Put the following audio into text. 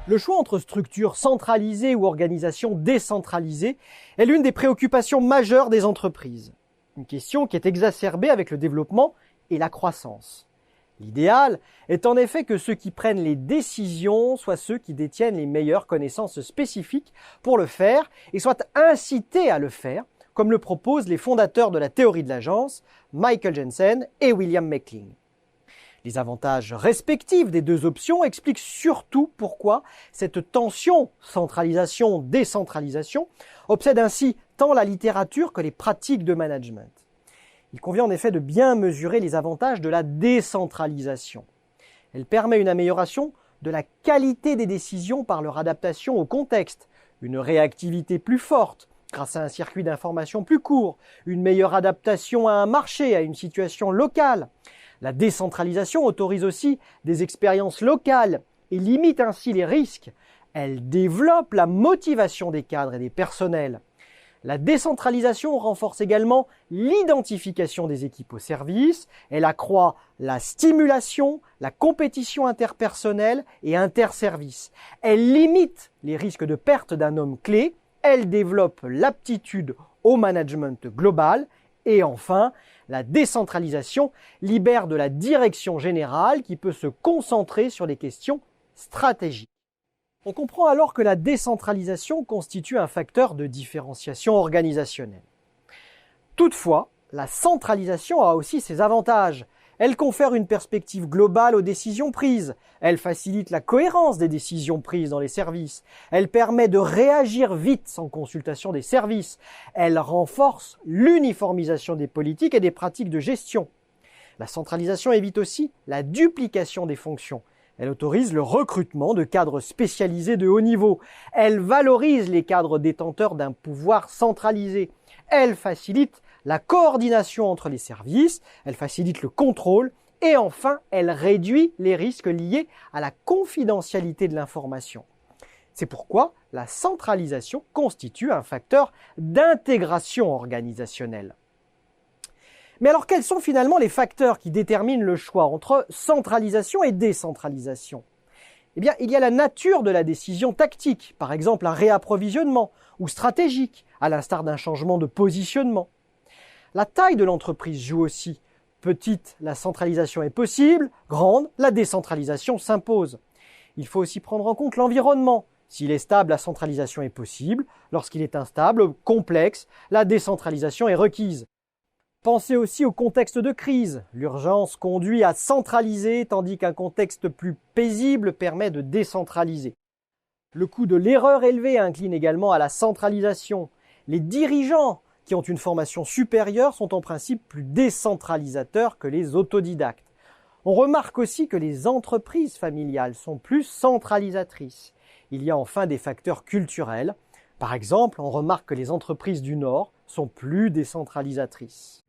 Le choix entre structure centralisée ou organisation décentralisée est l'une des préoccupations majeures des entreprises. Une question qui est exacerbée avec le développement et la croissance. L'idéal est en effet que ceux qui prennent les décisions soient ceux qui détiennent les meilleures connaissances spécifiques pour le faire et soient incités à le faire, comme le proposent les fondateurs de la théorie de l'agence, Michael Jensen et William McLean. Les avantages respectifs des deux options expliquent surtout pourquoi cette tension centralisation-décentralisation obsède ainsi tant la littérature que les pratiques de management. Il convient en effet de bien mesurer les avantages de la décentralisation. Elle permet une amélioration de la qualité des décisions par leur adaptation au contexte, une réactivité plus forte grâce à un circuit d'information plus court, une meilleure adaptation à un marché, à une situation locale. La décentralisation autorise aussi des expériences locales et limite ainsi les risques. Elle développe la motivation des cadres et des personnels. La décentralisation renforce également l'identification des équipes au service. Elle accroît la stimulation, la compétition interpersonnelle et interservice. Elle limite les risques de perte d'un homme clé. Elle développe l'aptitude au management global. Et enfin, la décentralisation libère de la direction générale qui peut se concentrer sur les questions stratégiques. On comprend alors que la décentralisation constitue un facteur de différenciation organisationnelle. Toutefois, la centralisation a aussi ses avantages. Elle confère une perspective globale aux décisions prises. Elle facilite la cohérence des décisions prises dans les services. Elle permet de réagir vite sans consultation des services. Elle renforce l'uniformisation des politiques et des pratiques de gestion. La centralisation évite aussi la duplication des fonctions. Elle autorise le recrutement de cadres spécialisés de haut niveau. Elle valorise les cadres détenteurs d'un pouvoir centralisé. Elle facilite la coordination entre les services, elle facilite le contrôle et enfin, elle réduit les risques liés à la confidentialité de l'information. C'est pourquoi la centralisation constitue un facteur d'intégration organisationnelle. Mais alors, quels sont finalement les facteurs qui déterminent le choix entre centralisation et décentralisation ? Eh bien, il y a la nature de la décision tactique, par exemple un réapprovisionnement, ou stratégique, à l'instar d'un changement de positionnement. La taille de l'entreprise joue aussi. Petite, la centralisation est possible, grande, la décentralisation s'impose. Il faut aussi prendre en compte l'environnement. S'il est stable, la centralisation est possible. Lorsqu'il est instable, complexe, la décentralisation est requise. Pensez aussi au contexte de crise. L'urgence conduit à centraliser, tandis qu'un contexte plus paisible permet de décentraliser. Le coût de l'erreur élevée incline également à la centralisation. Les dirigeants qui ont une formation supérieure sont en principe plus décentralisateurs que les autodidactes. On remarque aussi que les entreprises familiales sont plus centralisatrices. Il y a enfin des facteurs culturels. Par exemple, on remarque que les entreprises du Nord sont plus décentralisatrices.